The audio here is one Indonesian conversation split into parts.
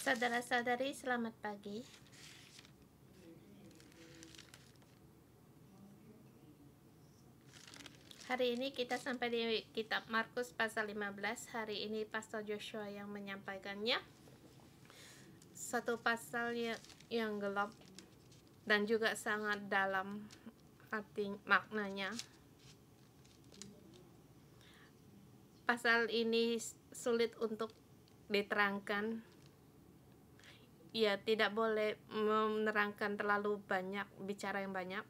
Saudara-saudari, selamat pagi. Hari ini kita sampai di kitab Markus pasal 15. Hari ini Pastor Joshua yang menyampaikannya. Satu pasal yang gelap dan juga sangat dalam arti maknanya. Pasal ini sulit untuk diterangkan. Ya, tidak boleh menerangkan terlalu banyak, bicara yang banyak.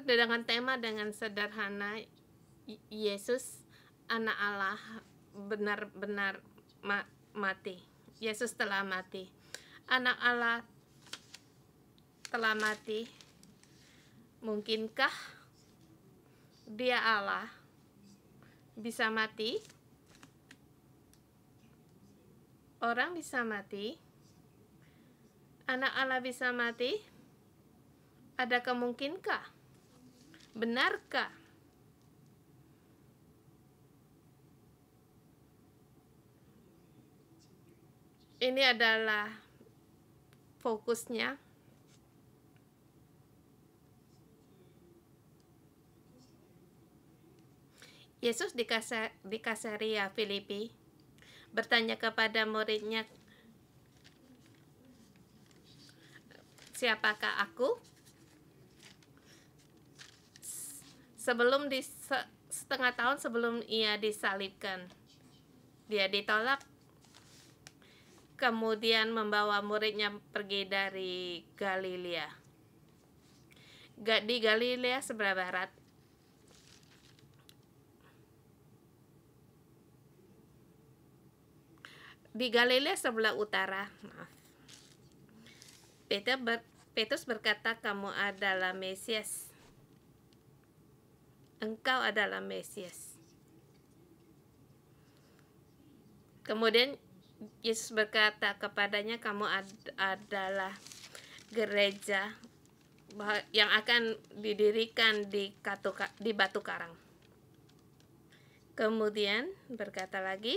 Dengan tema dengan sederhana, Yesus anak Allah benar-benar mati. Yesus telah mati. Anak Allah telah mati. Mungkinkah dia Allah bisa mati? Orang bisa mati? Anak Allah bisa mati? Ada kemungkinkah? Benarkah? Ini adalah fokusnya. Yesus di Kaisarea Filipi bertanya kepada muridnya, siapakah aku? Setengah tahun sebelum ia disalibkan, dia ditolak. Kemudian membawa muridnya pergi dari Galilea. Di Galilea sebelah barat. Di Galilea sebelah utara. Petrus berkata, kamu adalah Mesias. Engkau adalah Mesias. Kemudian Yesus berkata kepadanya, kamu adalah gereja yang akan didirikan di batu karang. Kemudian berkata lagi,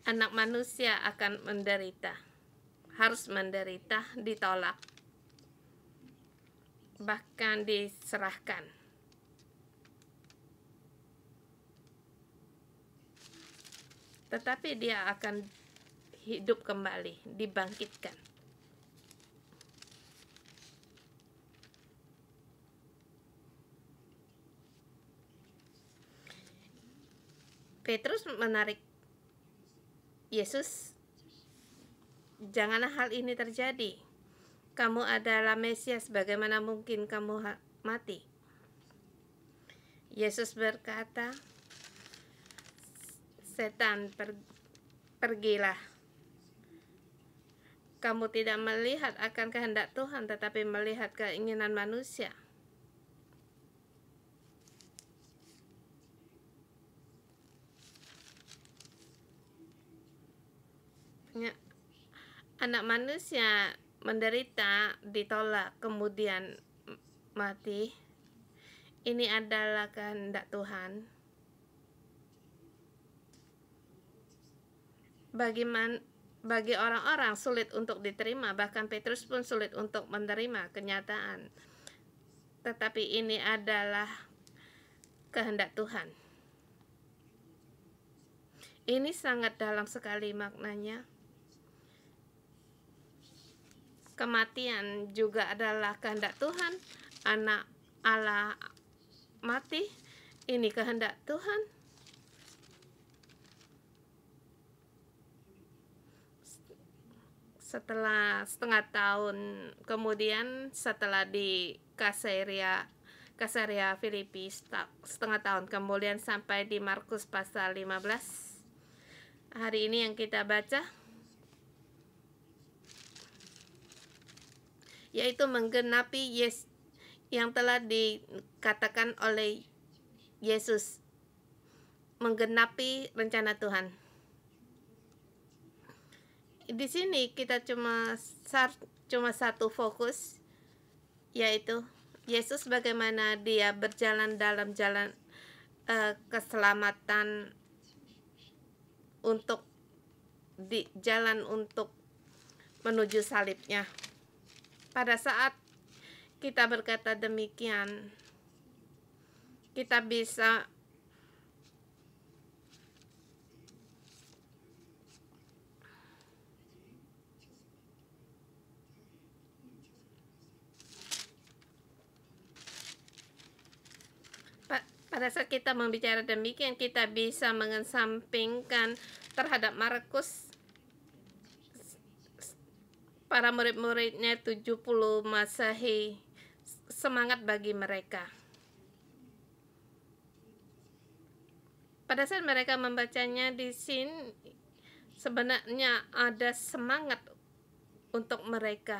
anak manusia akan menderita, harus menderita, ditolak, bahkan diserahkan. Tetapi dia akan hidup kembali, dibangkitkan. Petrus menarik Yesus, janganlah hal ini terjadi. Kamu adalah Mesias, bagaimana mungkin kamu mati? Yesus berkata, setan, pergilah. Kamu tidak melihat akan kehendak Tuhan, tetapi melihat keinginan manusia. Anak manusia menderita, ditolak, kemudian mati. Ini adalah kehendak Tuhan. Bagi orang-orang sulit untuk diterima, bahkan Petrus pun sulit untuk menerima kenyataan. Tetapi ini adalah kehendak Tuhan. Ini sangat dalam sekali maknanya. Kematian juga adalah kehendak Tuhan. Anak Allah mati, ini kehendak Tuhan. Setelah setengah tahun kemudian, setelah di Kaisarea Filipi setengah tahun kemudian, sampai di Markus pasal 15. Hari ini yang kita baca, yaitu menggenapi yang telah dikatakan oleh Yesus menggenapi rencana Tuhan. Di sini kita cuma satu fokus, yaitu Yesus bagaimana dia berjalan dalam jalan keselamatan untuk di jalan untuk menuju salibnya. Pada saat kita berkata demikian, kita bisa pada saat kita membicara demikian, kita bisa mengesampingkan terhadap Markus para murid-muridnya 70 Masehi, semangat bagi mereka. Pada saat mereka membacanya di sini, sebenarnya ada semangat untuk mereka.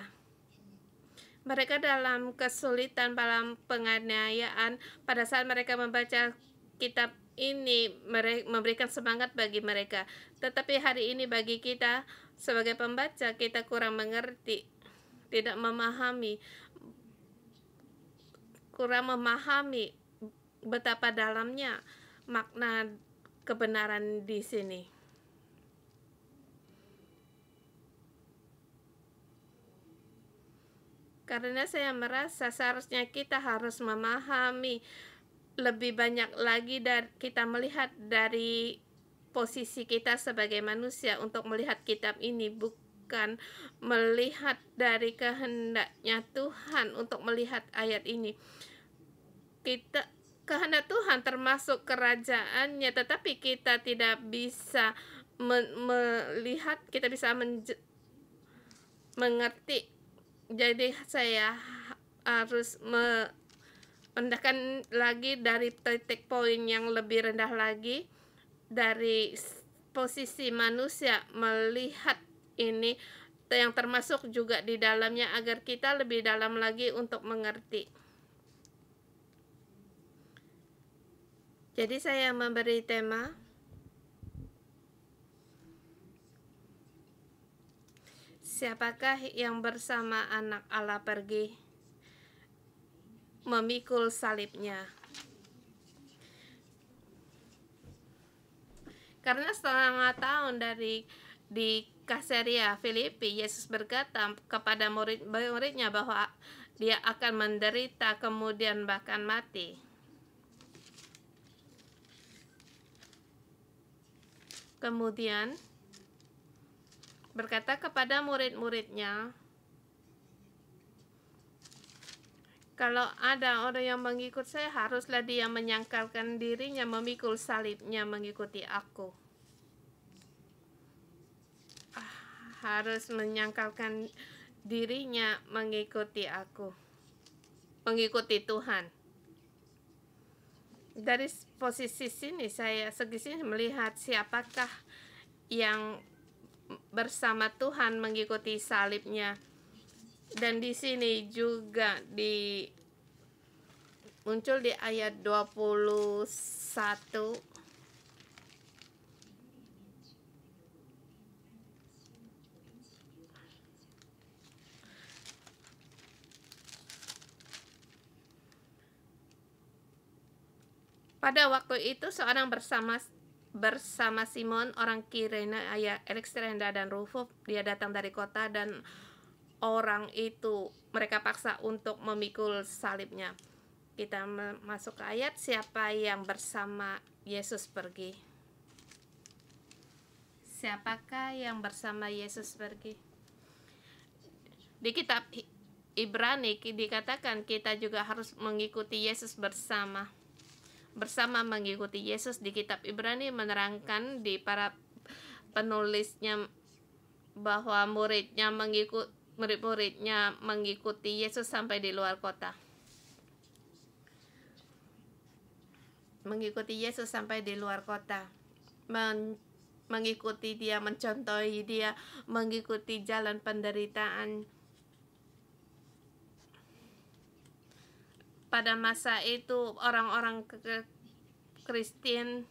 Mereka dalam kesulitan, dalam penganiayaan, pada saat mereka membaca kitab ini, memberikan semangat bagi mereka. Tetapi hari ini bagi kita sebagai pembaca, kita kurang mengerti, tidak memahami, kurang memahami betapa dalamnya makna kebenaran di sini. Karena saya merasa seharusnya kita harus memahami lebih banyak lagi, dari kita melihat dari posisi kita sebagai manusia untuk melihat kitab ini, bukan melihat dari kehendaknya Tuhan untuk melihat ayat ini. Kehendak Tuhan termasuk kerajaannya, tetapi kita tidak bisa melihat, kita bisa mengerti. Jadi saya harus merendahkan lagi dari titik poin yang lebih rendah lagi, dari posisi manusia melihat ini, yang termasuk juga di dalamnya, agar kita lebih dalam lagi untuk mengerti. Jadi saya memberi tema siapakah yang bersama anak Allah pergi memikul salibnya. Karena setengah tahun di Kaisarea Filipi, Yesus berkata kepada murid-muridnya bahwa dia akan menderita kemudian bahkan mati. Kemudian berkata kepada murid-muridnya, kalau ada orang yang mengikut saya, haruslah dia menyangkalkan dirinya, memikul salibnya, mengikuti aku. Harus menyangkalkan dirinya, mengikuti aku, mengikuti Tuhan. Dari posisi sini, segi sini melihat siapakah yang bersama Tuhan mengikuti salibnya. Dan di sini juga muncul di ayat 21, pada waktu itu seorang bersama Simon orang Kirene, ayah Alexandra dan Rufus, dia datang dari kota, dan orang itu mereka paksa untuk memikul salibnya. Kita masuk ke ayat, siapa yang bersama Yesus pergi. Siapakah yang bersama Yesus pergi? Di kitab Ibrani dikatakan kita juga harus mengikuti Yesus bersama mengikuti Yesus. Di kitab Ibrani menerangkan di para penulisnya bahwa murid-muridnya mengikuti Yesus sampai di luar kota. Mengikuti Yesus sampai di luar kota. Mengikuti dia, mencontohi dia, mengikuti jalan penderitaan. Pada masa itu orang-orang Kristen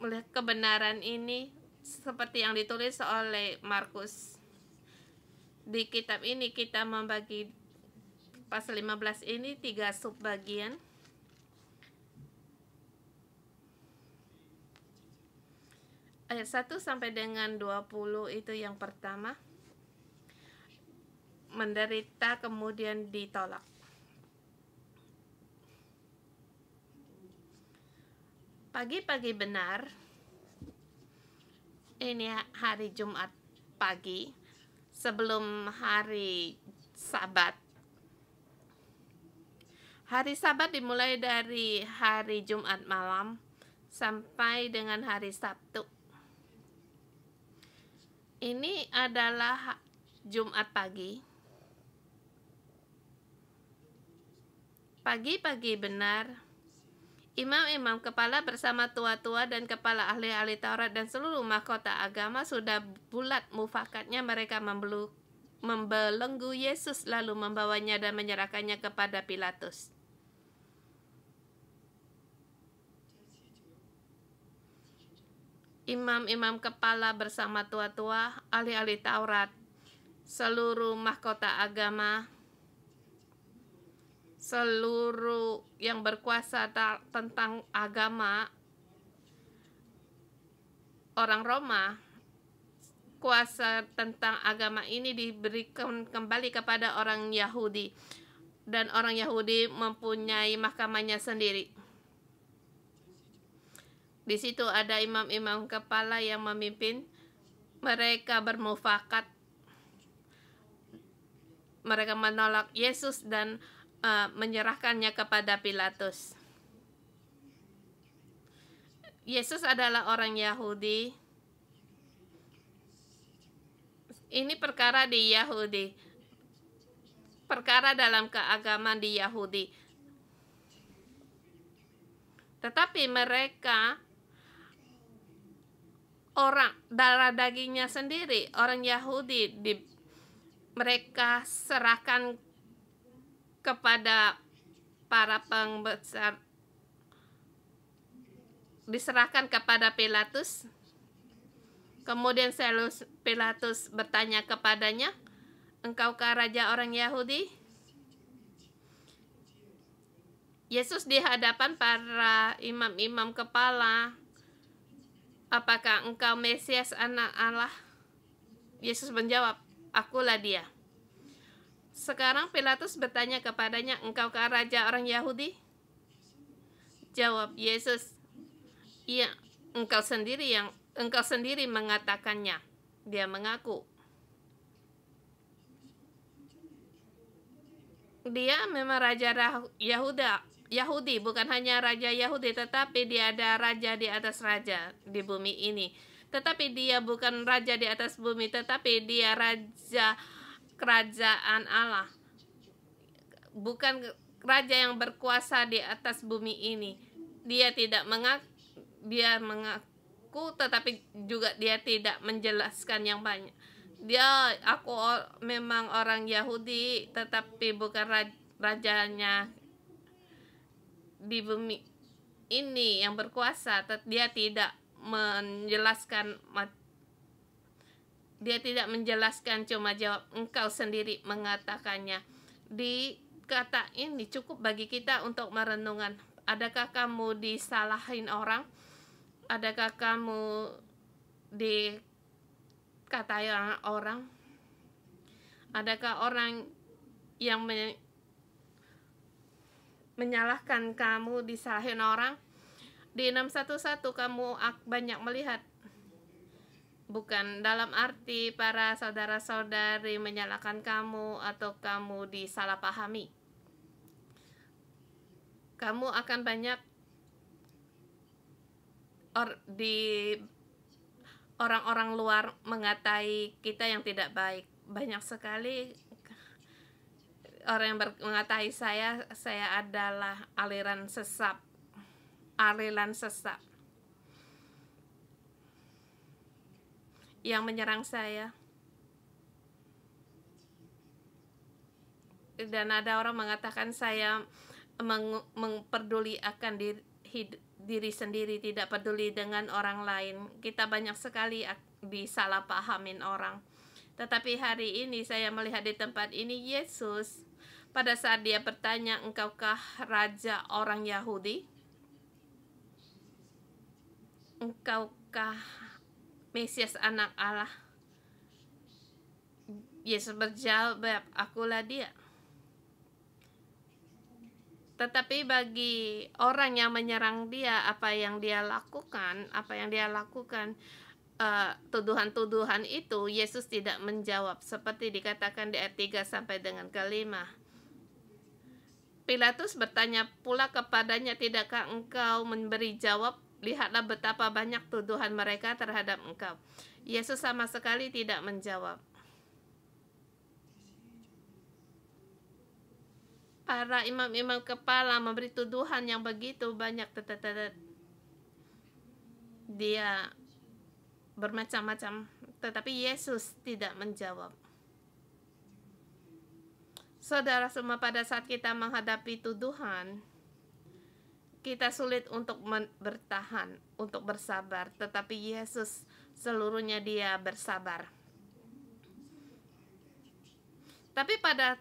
melihat kebenaran ini seperti yang ditulis oleh Markus. Di kitab ini kita membagi pasal 15 ini 3 subbagian. Ayat 1 sampai dengan 20 itu yang pertama. Menderita kemudian ditolak. Pagi-pagi benar, ini hari Jumat pagi, sebelum hari Sabat. Hari Sabat dimulai dari hari Jumat malam sampai dengan hari Sabtu. Ini adalah Jumat pagi. Pagi-pagi benar, imam-imam kepala bersama tua-tua dan kepala ahli-ahli Taurat dan seluruh mahkota agama sudah bulat mufakatnya. Mereka membelenggu Yesus lalu membawanya dan menyerahkannya kepada Pilatus. Imam-imam kepala bersama tua-tua, ahli-ahli Taurat, seluruh mahkota agama, seluruh yang berkuasa tentang agama orang Roma, kuasa tentang agama ini diberikan kembali kepada orang Yahudi, dan orang Yahudi mempunyai mahkamahnya sendiri. Di situ ada imam-imam kepala yang memimpin. Mereka bermufakat. Mereka menolak Yesus dan menyerahkannya kepada Pilatus. Yesus adalah orang Yahudi. Ini perkara di Yahudi. Perkara dalam keagamaan di Yahudi. Tetapi mereka orang darah dagingnya sendiri, orang Yahudi, mereka serahkan kepada para pembesar, diserahkan kepada Pilatus. Kemudian Pilatus bertanya kepadanya, "Engkaukah raja orang Yahudi?" Yesus di hadapan para imam-imam kepala, "Apakah engkau Mesias, anak Allah?" Yesus menjawab, "Akulah dia." Sekarang Pilatus bertanya kepadanya, "Engkaukah raja orang Yahudi?" Jawab Yesus, "Iya, engkau sendiri mengatakannya." Dia mengaku. Dia memang raja Yahudi, bukan hanya raja Yahudi, tetapi dia ada raja di atas raja di bumi ini. Tetapi dia bukan raja di atas bumi, tetapi dia raja kerajaan Allah. Bukan raja yang berkuasa di atas bumi ini. Dia mengaku, tetapi juga dia tidak menjelaskan yang banyak. Aku memang orang Yahudi, tetapi bukan rajanya di bumi ini yang berkuasa. Dia tidak menjelaskan, cuma jawab, "Engkau sendiri mengatakannya." Di kata ini cukup bagi kita untuk merenungkan. Adakah kamu disalahin orang? Adakah kamu dikatai orang? Adakah orang yang menyalahkan kamu, disalahin orang? Di 6:11 kamu banyak melihat, bukan dalam arti para saudara-saudari menyalahkan kamu atau kamu disalahpahami. Kamu akan banyak orang-orang luar mengatai kita yang tidak baik. Banyak sekali orang yang mengatai saya adalah aliran sesat. Yang menyerang saya. Dan ada orang mengatakan saya memperduli akan diri sendiri, tidak peduli dengan orang lain. Kita banyak sekali disalahpahamin orang. Tetapi hari ini saya melihat di tempat ini Yesus pada saat dia bertanya, "Engkaukah raja orang Yahudi? Engkaukah Mesias anak Allah?" Yesus berjawab, "Akulah dia." Tetapi bagi orang yang menyerang dia, apa yang dia lakukan, tuduhan-tuduhan itu, Yesus tidak menjawab. Seperti dikatakan di ayat 3 sampai dengan ke-5. Pilatus bertanya pula kepadanya, "Tidakkah engkau memberi jawab? Lihatlah betapa banyak tuduhan mereka terhadap engkau." Yesus sama sekali tidak menjawab. Para imam-imam kepala memberi tuduhan yang begitu banyak, dia bermacam-macam, tetapi Yesus tidak menjawab. Saudara semua, pada saat kita menghadapi tuduhan, kita sulit untuk bertahan, untuk bersabar, tetapi Yesus seluruhnya dia bersabar. Tapi pada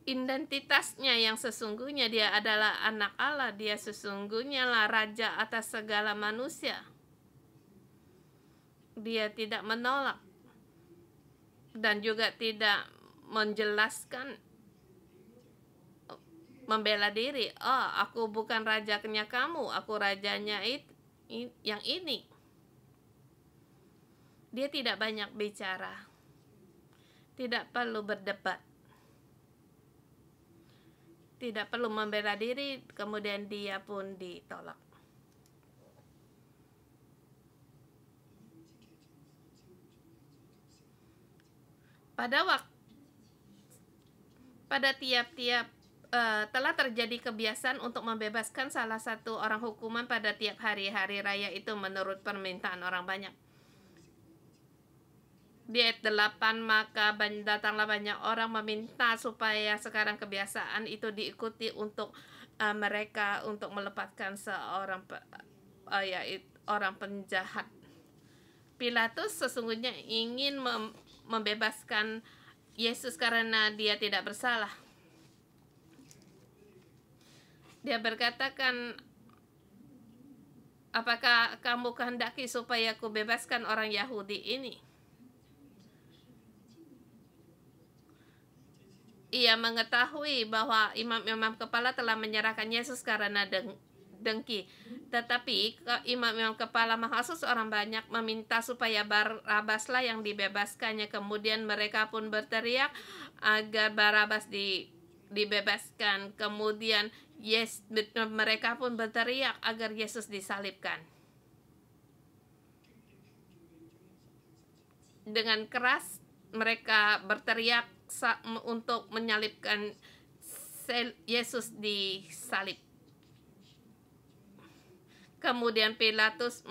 identitasnya yang sesungguhnya, dia adalah anak Allah, dia sesungguhnya lah raja atas segala manusia. Dia tidak menolak dan juga tidak menjelaskan, membela diri, "Oh, aku bukan rajanya kamu, aku rajanya yang ini." Dia tidak banyak bicara, tidak perlu berdebat, tidak perlu membela diri, kemudian dia pun ditolak. Pada tiap-tiap telah terjadi kebiasaan untuk membebaskan salah satu orang hukuman pada tiap hari-hari raya itu menurut permintaan orang banyak. Di ayat 8, "Maka datanglah banyak orang meminta supaya sekarang kebiasaan itu diikuti untuk mereka untuk melepaskan seorang orang penjahat." Pilatus sesungguhnya ingin membebaskan Yesus karena dia tidak bersalah. Dia berkatakan, "Apakah kamu kehendaki supaya aku bebaskan orang Yahudi ini?" Ia mengetahui bahwa imam-imam kepala telah menyerahkan Yesus karena dengki. Tetapi imam-imam kepala menghasut orang banyak, meminta supaya Barabaslah yang dibebaskannya. Kemudian mereka pun berteriak agar Barabas dibebaskan. Kemudian mereka pun berteriak agar Yesus disalibkan. Dengan keras mereka berteriak untuk menyalibkan Yesus disalib. Kemudian Pilatus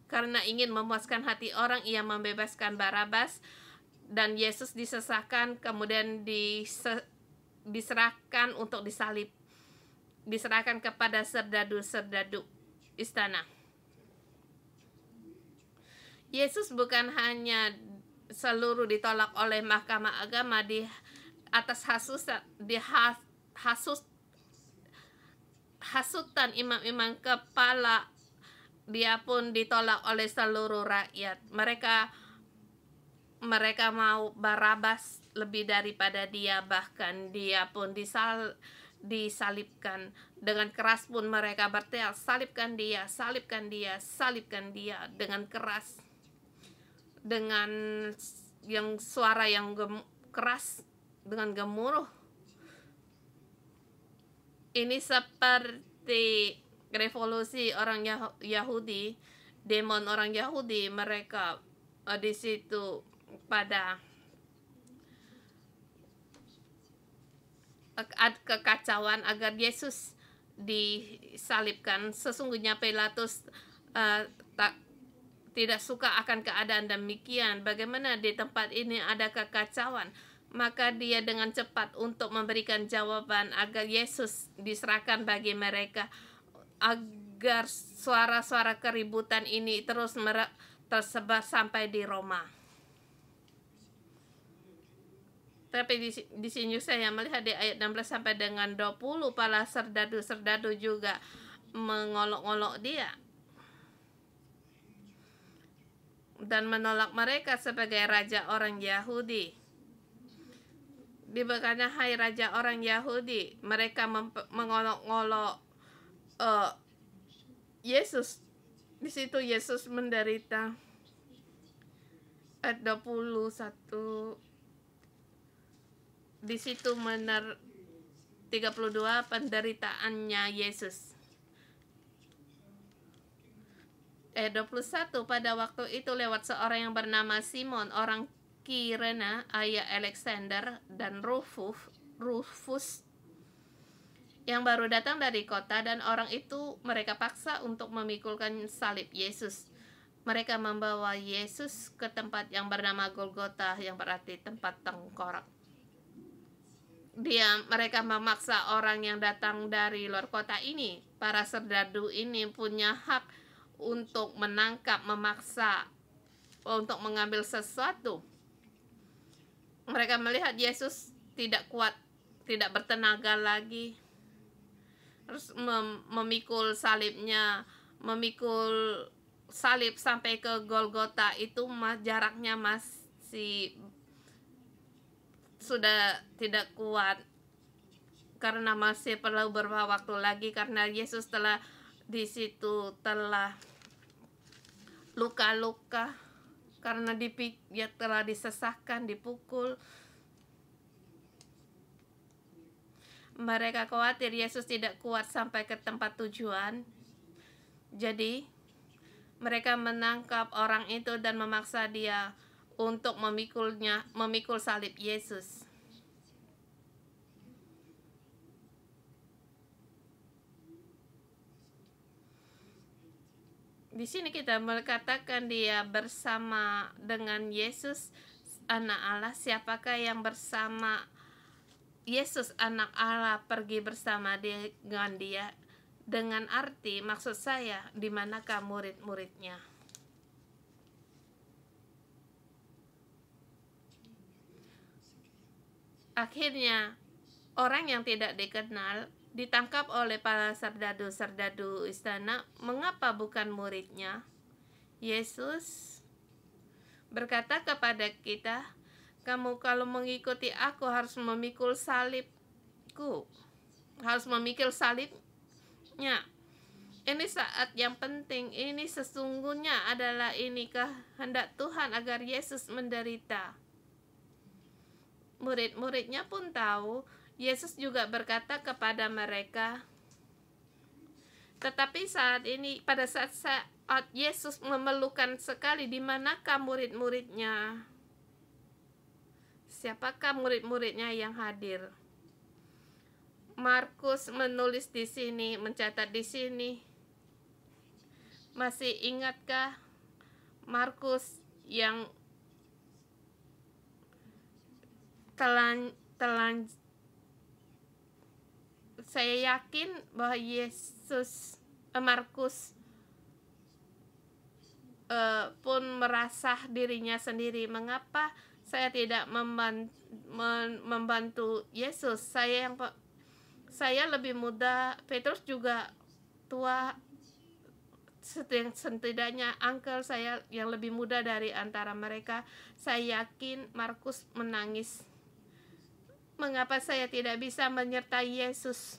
karena ingin memuaskan hati orang, ia membebaskan Barabas dan Yesus disesahkan, kemudian diserahkan untuk disalib. Diserahkan kepada serdadu-serdadu istana. Yesus bukan hanya seluruh ditolak oleh mahkamah agama di atas hasutan imam-imam kepala, dia pun ditolak oleh seluruh rakyat. Mereka mau Barabas lebih daripada dia, bahkan dia pun disalibkan. Dengan keras pun mereka berteriak, "Salibkan dia, salibkan dia, salibkan dia," dengan keras, dengan suara yang keras, dengan gemuruh. Ini seperti revolusi orang Yahudi, demon orang Yahudi. Mereka di situ pada kekacauan agar Yesus disalibkan. Sesungguhnya Pilatus tidak suka akan keadaan demikian. Bagaimana di tempat ini ada kekacauan? Maka dia dengan cepat untuk memberikan jawaban agar Yesus diserahkan bagi mereka. agar suara-suara keributan ini terus tersebar sampai di Roma. Tapi di sini saya melihat di ayat 16 sampai dengan 20 para serdadu-serdadu juga mengolok-olok dia dan menolak mereka sebagai raja orang Yahudi. Dibekanya, hai raja orang Yahudi, mereka mengolok-olok Yesus. Di situ Yesus menderita. Ayat 21. Di situ 32 penderitaannya Yesus. Ayat 21, pada waktu itu lewat seorang yang bernama Simon, orang Kirena, ayah Alexander dan Rufus yang baru datang dari kota, dan orang itu mereka paksa untuk memikulkan salib Yesus. Mereka membawa Yesus ke tempat yang bernama Golgota, yang berarti tempat tengkorak. Mereka memaksa orang yang datang dari luar kota ini. Para serdadu ini punya hak untuk menangkap, memaksa, untuk mengambil sesuatu. Mereka melihat Yesus tidak kuat, tidak bertenaga lagi. Terus memikul salibnya, memikul salib sampai ke Golgota itu jaraknya masih sudah tidak kuat, karena masih perlu beberapa waktu lagi, karena Yesus telah di situ telah luka-luka karena dia telah disesahkan, dipukul. Mereka khawatir Yesus tidak kuat sampai ke tempat tujuan. Jadi mereka menangkap orang itu dan memaksa dia untuk memikul salib Yesus. Di sini kita mengatakan dia bersama dengan Yesus anak Allah. Siapakah yang bersama Yesus anak Allah pergi bersama dengan dia? Dengan arti, maksud saya, di manakah murid-muridnya? Akhirnya orang yang tidak dikenal ditangkap oleh para serdadu-serdadu istana. Mengapa bukan muridnya? Yesus berkata kepada kita, kamu kalau mengikuti aku harus memikul salibku, harus memikul salibnya. Ini saat yang penting. Ini sesungguhnya adalah ini kehendak Tuhan agar Yesus menderita. Murid-muridnya pun tahu. Yesus juga berkata kepada mereka. Tetapi saat ini, pada saat Yesus memerlukan sekali, di manakah murid-muridnya? Siapakah murid-muridnya yang hadir? Markus menulis di sini, mencatat di sini. Masih ingatkah Markus yang saya yakin bahwa Markus pun merasa dirinya sendiri. Mengapa saya tidak membantu Yesus? Saya lebih muda, Petrus juga tua, setidaknya uncle saya yang lebih muda dari antara mereka. Saya yakin Markus menangis. Mengapa saya tidak bisa menyertai Yesus?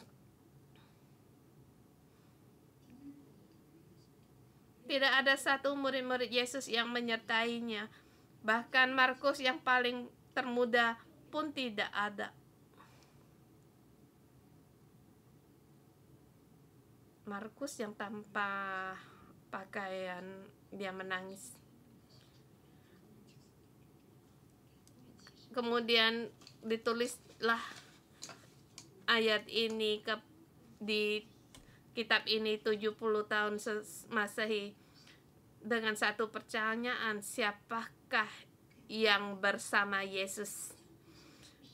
Tidak ada satu murid-murid Yesus yang menyertainya. Bahkan Markus yang paling termuda pun tidak ada. Markus yang tanpa pakaian, dia menangis. Kemudian ditulislah ayat ini di kitab ini 70 tahun Masehi dengan satu pertanyaan, siapakah yang bersama Yesus?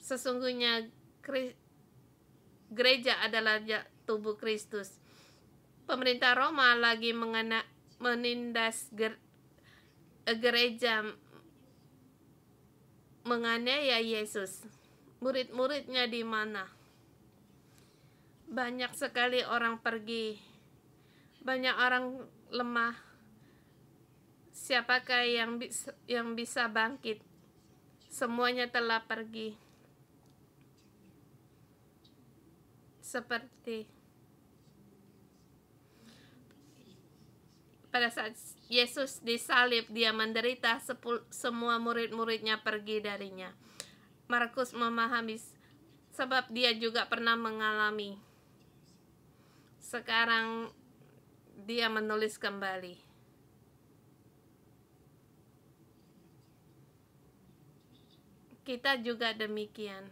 Sesungguhnya gereja adalah tubuh Kristus. pemerintah Roma lagi menindas gereja, menganiaya Yesus. Murid-muridnya di mana? Banyak sekali orang pergi, banyak orang lemah. Siapakah yang bisa bangkit? Semuanya telah pergi. Seperti pada saat Yesus disalib, dia menderita, semua murid-muridnya pergi darinya. Markus memahami, sebab dia juga pernah mengalami. Sekarang dia menulis kembali. Kita juga demikian.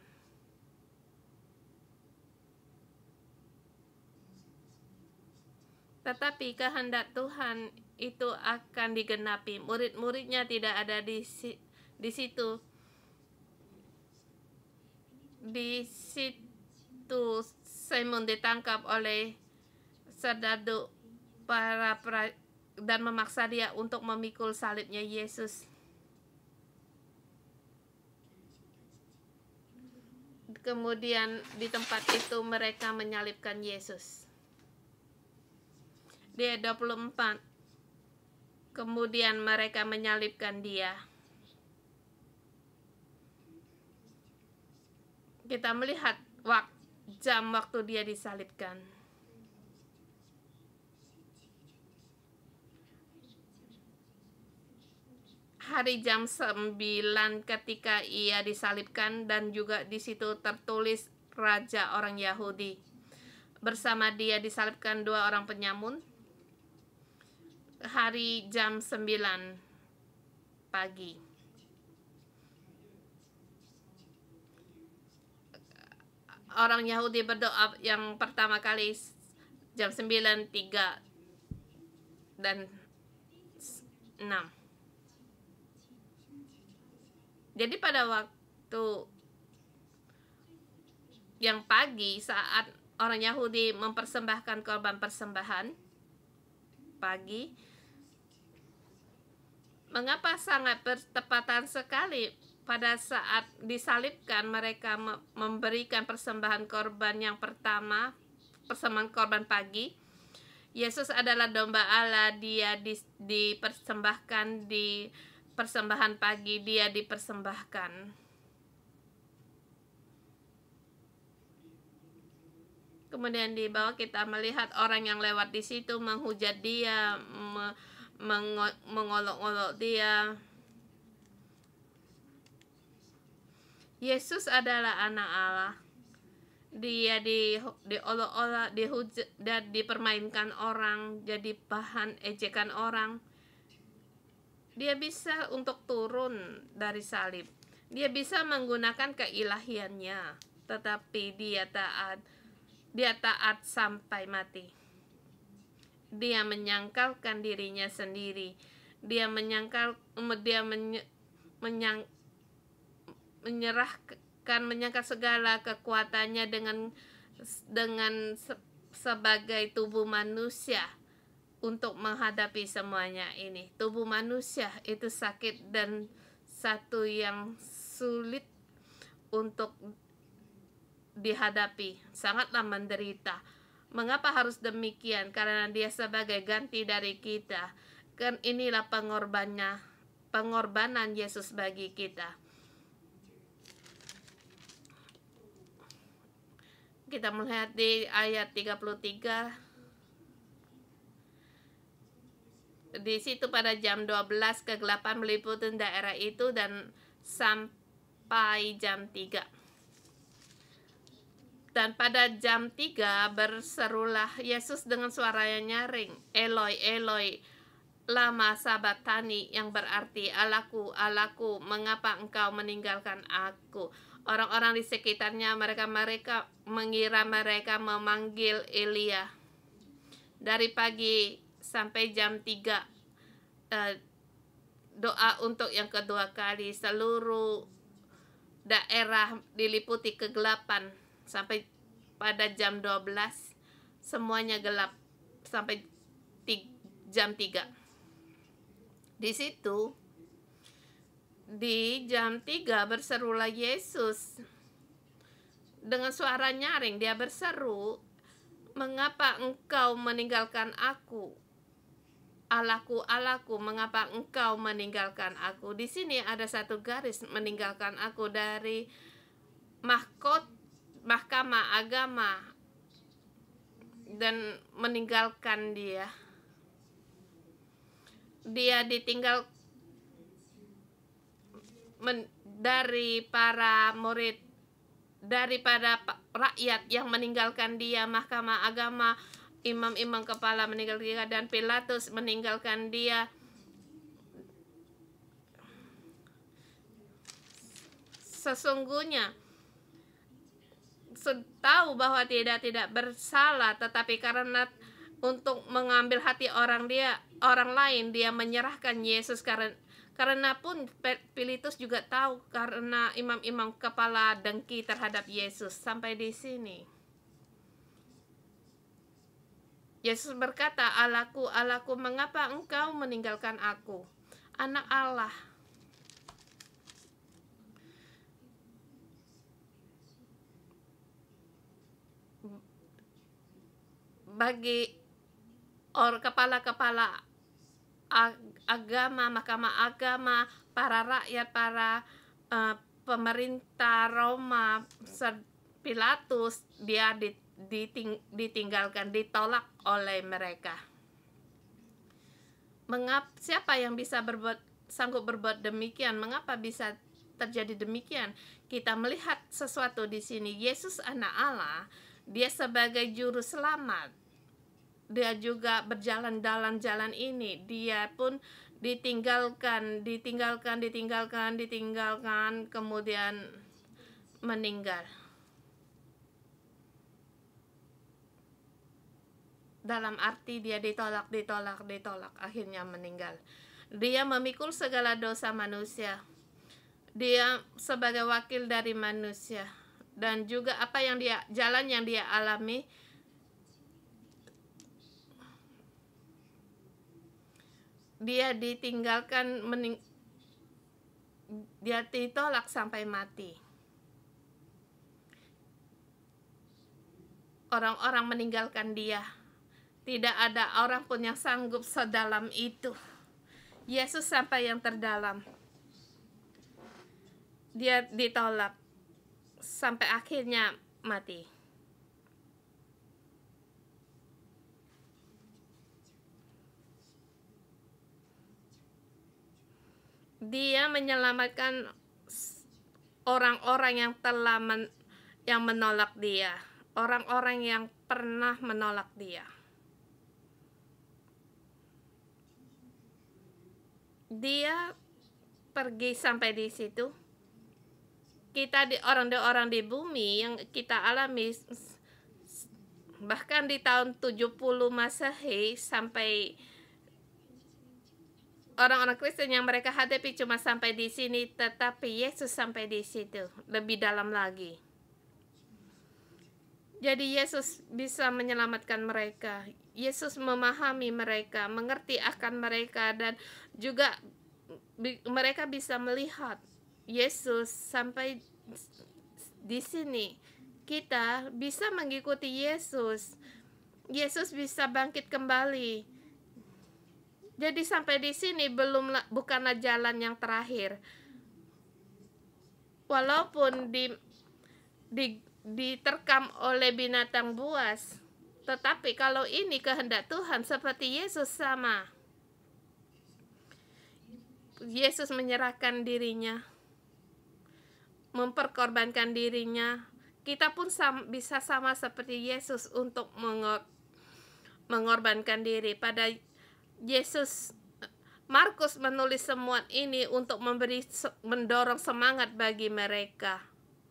Tetapi kehendak Tuhan itu akan digenapi. Murid-muridnya tidak ada di situ. Di situ Simon ditangkap oleh serdadu dan memaksa dia untuk memikul salibnya Yesus. Kemudian di tempat itu mereka menyalibkan Yesus. Dia 24. Kemudian mereka menyalibkan dia. Kita melihat jam waktu dia disalibkan. Hari jam 9 ketika ia disalibkan, dan juga di situ tertulis Raja orang Yahudi. Bersama dia disalibkan 2 orang penyamun. Hari jam 9 pagi. Orang Yahudi berdoa yang pertama kali jam 9, 3, dan 6. Jadi pada waktu yang pagi, saat orang Yahudi mempersembahkan korban persembahan pagi, mengapa sangat bertepatan sekali pada saat disalibkan mereka memberikan persembahan korban yang pertama, persembahan korban pagi. Yesus adalah domba Allah, dia dipersembahkan di persembahan pagi, dia dipersembahkan. Kemudian di bawah kita melihat orang yang lewat di situ menghujat dia, mengolok-olok dia. Yesus adalah anak Allah. Dia diolok-olok, dihujat, dan dipermainkan orang, jadi bahan ejekan orang. Dia bisa untuk turun dari salib. Dia bisa menggunakan keilahiannya, tetapi dia taat sampai mati. Dia menyangkalkan dirinya sendiri. Dia menyangkal segala kekuatannya dengan sebagai tubuh manusia untuk menghadapi semuanya ini. Tubuh manusia itu sakit dan satu yang sulit untuk dihadapi, sangatlah menderita. Mengapa harus demikian? Karena dia sebagai ganti dari kita. Kan inilah pengorbanan Yesus bagi kita. Kita melihat di ayat 33. Di situ pada jam 12 kegelapan meliputi daerah itu dan sampai jam 3. Dan pada jam 3 berserulah Yesus dengan suara yang nyaring, Eloi, Eloi, lama sabachthani, yang berarti Allahku, Allahku, mengapa engkau meninggalkan aku? Orang-orang di sekitarnya mereka mengira mereka memanggil Elia. Dari pagi sampai jam 3 doa untuk yang kedua kali. Seluruh daerah diliputi kegelapan. Sampai pada jam 12 semuanya gelap. sampai jam 3. Di situ di jam 3 berserulah Yesus dengan suara nyaring. Dia berseru, "Mengapa engkau meninggalkan aku? Allahku, Allahku, mengapa engkau meninggalkan aku?" Di sini ada satu garis meninggalkan aku dari mahkamah agama dan meninggalkan dia. Dia ditinggal dari para murid, daripada rakyat yang meninggalkan dia, mahkamah agama, imam-imam kepala meninggalkan dia, dan Pilatus meninggalkan dia. Sesungguhnya tahu bahwa tidak bersalah, tetapi karena untuk mengambil hati orang lain, dia menyerahkan Yesus. Karena pun Pilatus juga tahu, karena imam-imam kepala dengki terhadap Yesus. Sampai di sini Yesus berkata, "Allahku, Allahku, mengapa engkau meninggalkan aku?" Anak Allah bagi kepala-kepala agama, mahkamah agama, para rakyat, para pemerintah Roma, Pilatus, dia ditinggalkan, ditolak oleh mereka. Siapa yang bisa sanggup berbuat demikian? Mengapa bisa terjadi demikian? Kita melihat sesuatu di sini. Yesus anak Allah, dia sebagai juru selamat. Dia juga berjalan dalam jalan ini. Dia pun ditinggalkan, kemudian meninggal. Dalam arti dia ditolak, akhirnya meninggal. Dia memikul segala dosa manusia. Dia sebagai wakil dari manusia, dan juga jalan yang dia alami. Dia ditinggalkan, dia ditolak sampai mati. Orang-orang meninggalkan dia. Tidak ada orang pun yang sanggup sedalam itu. Yesus sampai yang terdalam. Dia ditolak sampai akhirnya mati. Dia menyelamatkan orang-orang yang yang menolak dia, orang-orang yang pernah menolak dia. Dia pergi sampai di situ. Kita orang di bumi yang kita alami, bahkan di tahun 70 Masehi, sampai orang-orang Kristen yang mereka hadapi cuma sampai di sini, tetapi Yesus sampai di situ, lebih dalam lagi. Jadi Yesus bisa menyelamatkan mereka. Yesus memahami mereka, mengerti akan mereka, dan juga mereka bisa melihat Yesus sampai di sini. Kita bisa mengikuti Yesus. Yesus bisa bangkit kembali. Jadi sampai di sini bukanlah jalan yang terakhir. Walaupun diterkam oleh binatang buas, tetapi kalau ini kehendak Tuhan, seperti Yesus sama. Yesus menyerahkan dirinya, memperkorbankan dirinya. Kita pun bisa sama seperti Yesus untuk mengorbankan diri. Pada Yesus, Markus menulis semua ini untuk mendorong semangat bagi mereka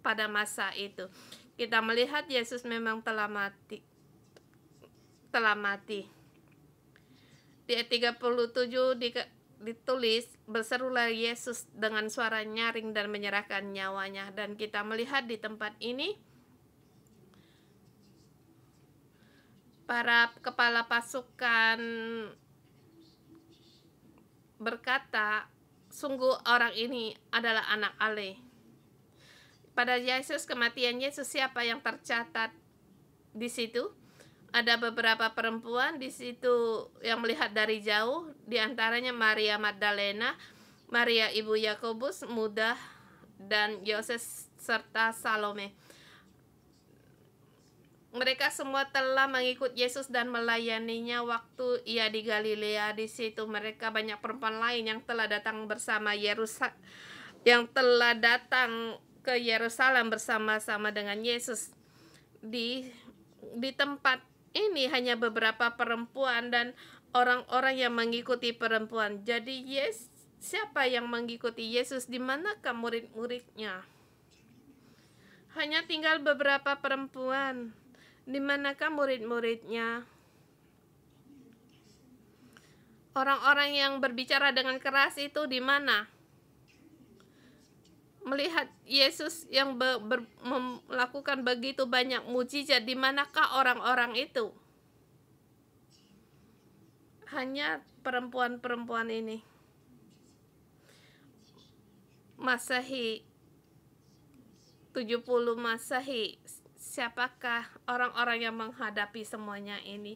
pada masa itu. Kita melihat Yesus memang telah mati. Di ayat 37 ditulis, berserulah Yesus dengan suara nyaring dan menyerahkan nyawanya. Dan kita melihat di tempat ini Para kepala pasukan berkata, sungguh orang ini adalah anak Allah. Pada Yesus, kematian Yesus, siapa yang tercatat di situ? Ada beberapa perempuan di situ yang melihat dari jauh, di antaranya Maria Magdalena, Maria ibu Yakobus muda, dan Yoses serta Salome. Mereka semua telah mengikut Yesus dan melayaninya waktu ia di Galilea. Di situ mereka banyak perempuan lain yang telah datang ke Yerusalem bersama-sama dengan Yesus. Di tempat ini hanya beberapa perempuan dan orang-orang yang mengikuti perempuan. Jadi siapa yang mengikuti Yesus? Di manakah murid-muridnya? Hanya tinggal beberapa perempuan. Di manakah murid-muridnya? Orang-orang yang berbicara dengan keras itu di mana? Melihat Yesus yang melakukan begitu banyak mujizat, di manakah orang-orang itu? Hanya perempuan-perempuan ini. Masehi 70 Masehi. Siapakah orang-orang yang menghadapi semuanya ini?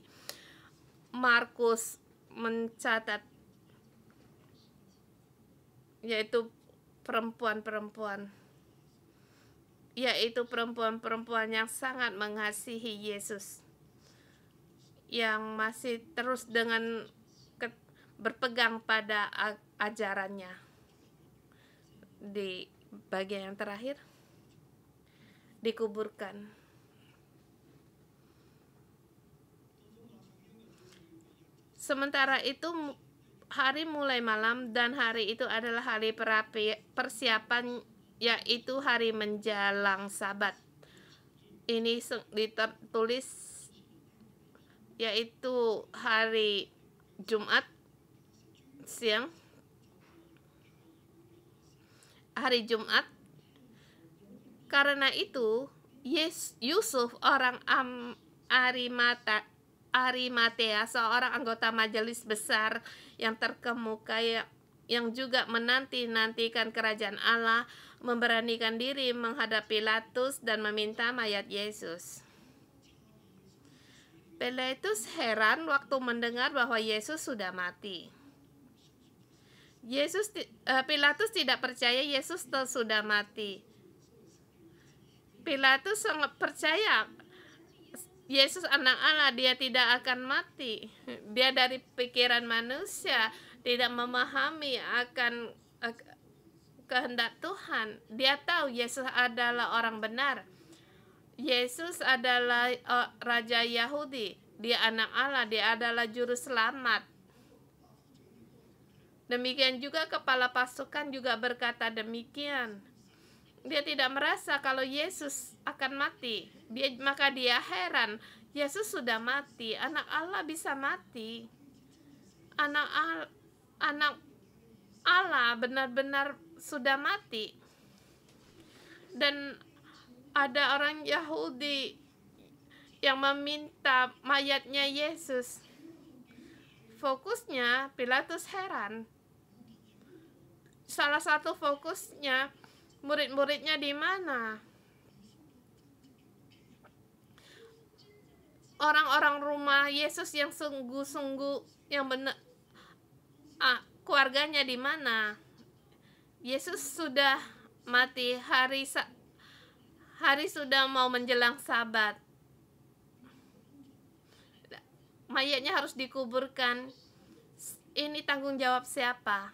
Markus mencatat yaitu perempuan-perempuan, yaitu perempuan-perempuan yang sangat mengasihi Yesus, yang masih terus berpegang pada ajarannya. Di bagian yang terakhir, dikuburkan. Sementara itu hari mulai malam, dan hari itu adalah hari persiapan, yaitu hari menjelang Sabat. Ini ditulis yaitu hari Jumat siang. Hari Jumat. Karena itu Yusuf orang Arimatea, seorang anggota majelis besar yang terkemuka yang juga menanti-nantikan kerajaan Allah, memberanikan diri menghadap Pilatus dan meminta mayat Yesus. Pilatus heran waktu mendengar bahwa Yesus sudah mati. Pilatus tidak percaya Yesus sudah mati. Pilatus sangat percaya Yesus anak Allah, dia tidak akan mati. Dia dari pikiran manusia tidak memahami akan kehendak Tuhan. Dia tahu Yesus adalah orang benar. Yesus adalah Raja Yahudi. Dia anak Allah, dia adalah juru selamat. Demikian juga kepala pasukan juga berkata demikian. Dia tidak merasa kalau Yesus akan mati. Maka dia heran, Yesus sudah mati, anak Allah bisa mati. Anak Allah benar-benar sudah mati. Dan ada orang Yahudi yang meminta mayatnya Yesus. Fokusnya, Pilatus heran. Salah satu fokusnya, murid-muridnya di mana? Orang-orang rumah Yesus yang sungguh-sungguh yang benar, keluarganya di mana? Yesus sudah mati, hari sudah mau menjelang Sabat. Mayatnya harus dikuburkan. Ini tanggung jawab siapa?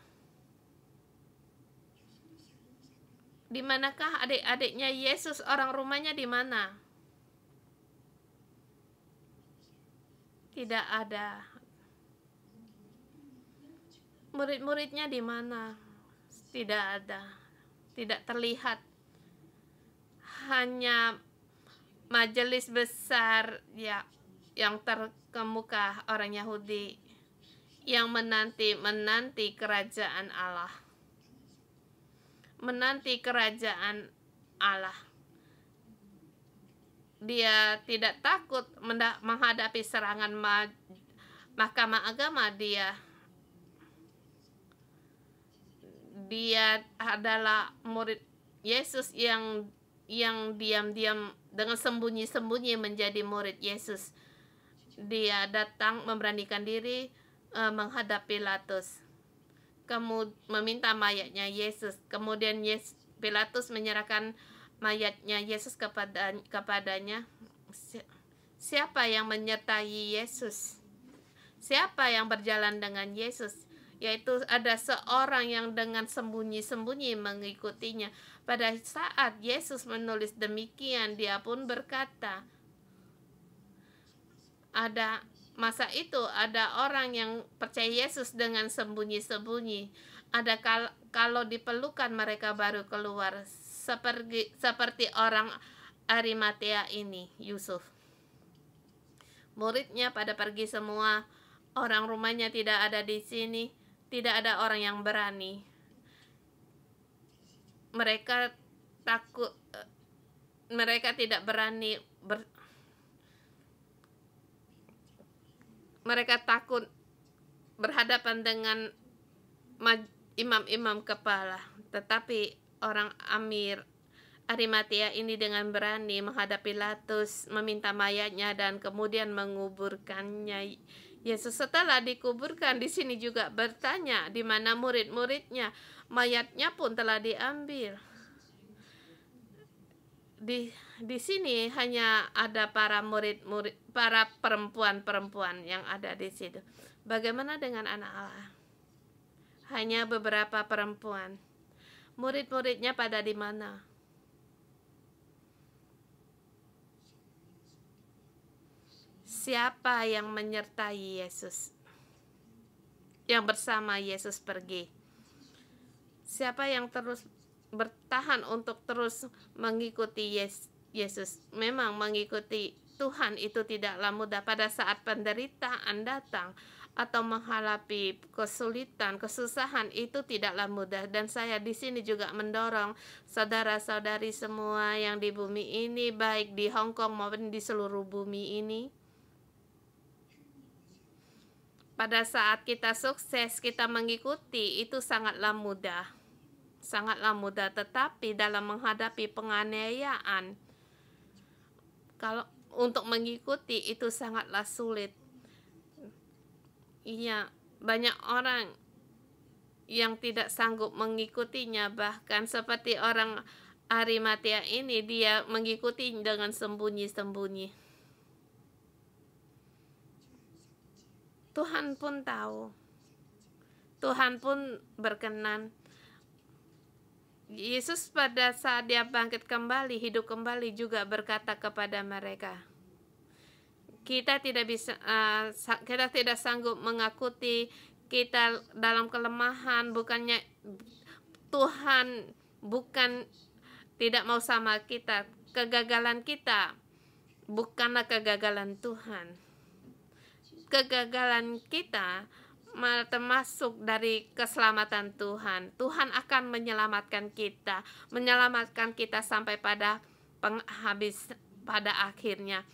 Di manakah adik-adiknya Yesus? Orang rumahnya di mana? Tidak ada. Murid-muridnya di mana? Tidak ada. Tidak terlihat. Hanya majelis besar yang terkemuka orang Yahudi yang menanti kerajaan Allah. Menanti kerajaan Allah. dia tidak takut menghadapi serangan mahkamah agama. Dia adalah murid Yesus yang diam-diam dengan sembunyi-sembunyi menjadi murid Yesus. Dia datang memberanikan diri menghadap Pilatus, meminta mayatnya Yesus. Kemudian Pilatus menyerahkan mayatnya Yesus kepadanya. Siapa yang menyertai Yesus? Siapa yang berjalan dengan Yesus? Yaitu ada seorang yang dengan sembunyi-sembunyi mengikutinya. Pada saat Yesus menulis demikian, dia pun berkata, masa itu ada orang yang percaya Yesus dengan sembunyi-sembunyi. Ada kalau diperlukan mereka baru keluar, seperti orang Arimatea ini, Yusuf. Muridnya pada pergi semua, orang rumahnya tidak ada di sini, tidak ada orang yang berani. Mereka takut, mereka tidak berani mereka takut berhadapan dengan imam-imam kepala. Tetapi orang Arimatea ini dengan berani menghadap Pilatus, meminta mayatnya dan kemudian menguburkannya. Yesus setelah dikuburkan di sini juga bertanya, di mana murid-muridnya? Mayatnya pun telah diambil. Di sini hanya ada para murid-murid, para perempuan-perempuan yang ada di situ. Bagaimana dengan anak Allah? Hanya beberapa perempuan. Murid-muridnya pada di mana? Siapa yang menyertai Yesus? Yang bersama Yesus pergi? Siapa yang terus bertahan untuk terus mengikuti Yesus? Memang mengikuti Tuhan itu tidaklah mudah. Pada saat penderitaan datang atau menghadapi kesulitan, kesusahan, itu tidaklah mudah. Dan saya di sini juga mendorong saudara-saudari semua yang di bumi ini, baik di Hong Kong maupun di seluruh bumi ini. Pada saat kita sukses, kita mengikuti, itu sangatlah mudah. Sangatlah mudah, tetapi dalam menghadapi penganiayaan, kalau untuk mengikuti itu sangatlah sulit. Iya, banyak orang yang tidak sanggup mengikutinya, bahkan seperti orang Arimatea ini, dia mengikuti dengan sembunyi-sembunyi. Tuhan pun tahu, Tuhan pun berkenan. Yesus pada saat dia bangkit kembali, hidup kembali, juga berkata kepada mereka, kita tidak sanggup mengakuti kita dalam kelemahan. Bukannya Tuhan bukan tidak mau sama kita. Kegagalan kita bukanlah kegagalan Tuhan. Kegagalan kita termasuk dari keselamatan Tuhan. Tuhan akan menyelamatkan kita sampai pada pada akhirnya.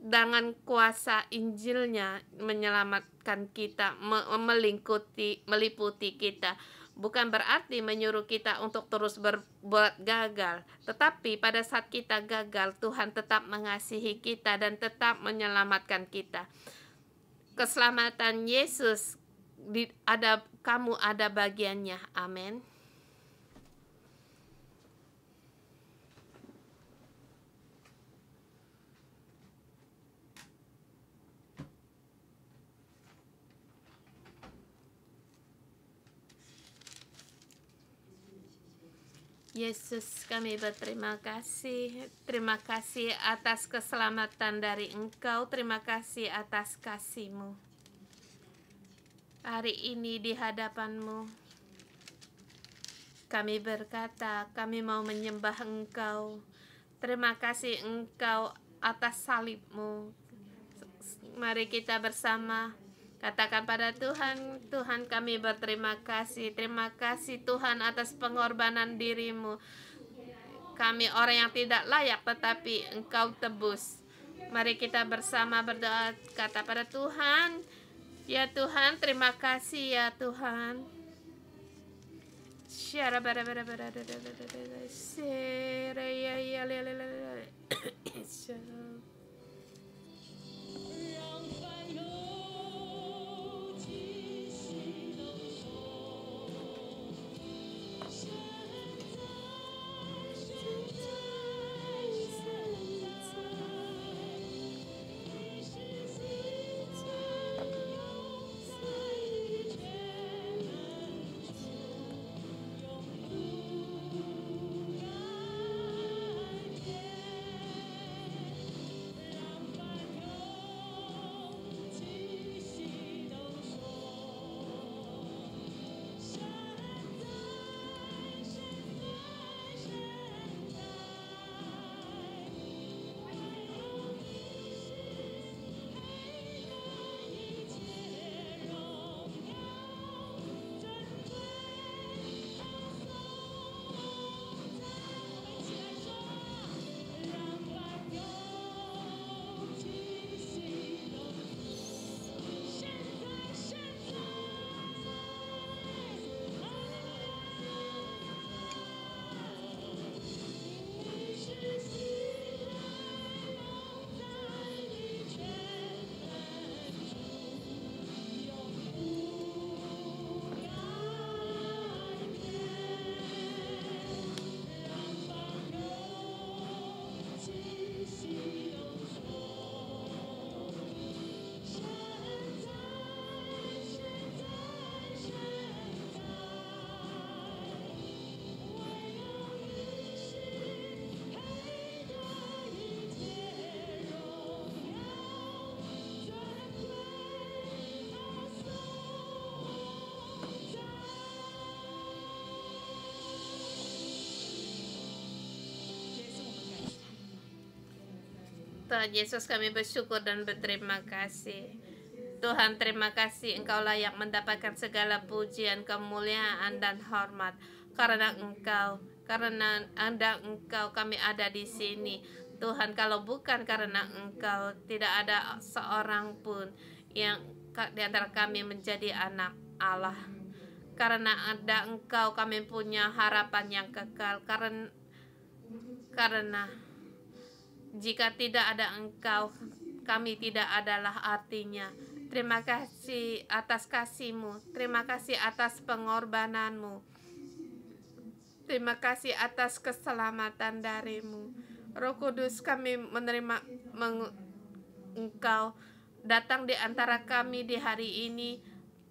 Dengan kuasa Injilnya menyelamatkan kita, meliputi kita. Bukan berarti menyuruh kita untuk terus berbuat gagal, tetapi pada saat kita gagal, Tuhan tetap mengasihi kita dan tetap menyelamatkan kita. Keselamatan Yesus kamu ada bagiannya. Amin. Yesus, kami berterima kasih. Terima kasih atas keselamatan dari Engkau. Terima kasih atas kasih-Mu. Hari ini di hadapan-Mu, kami berkata, kami mau menyembah Engkau. Terima kasih Engkau atas salib-Mu. Mari kita bersama katakan pada Tuhan, Tuhan kami berterima kasih. Terima kasih Tuhan atas pengorbanan diri-Mu. Kami orang yang tidak layak, tetapi Engkau tebus. Mari kita bersama berdoa, kata pada Tuhan, ya Tuhan, terima kasih ya Tuhan. Tuhan Yesus, kami bersyukur dan berterima kasih. Tuhan, terima kasih Engkau layak mendapatkan segala pujian, kemuliaan, dan hormat. Karena Engkau kami ada di sini. Tuhan, kalau bukan karena Engkau, tidak ada seorang pun yang di antara kami menjadi anak Allah. Karena ada Engkau, kami punya harapan yang kekal. Karena jika tidak ada Engkau, kami tidak adalah artinya. Terima kasih atas kasih-Mu. Terima kasih atas pengorbanan-Mu. Terima kasih atas keselamatan dari-Mu. Roh Kudus, kami menerima Engkau datang di antara kami di hari ini.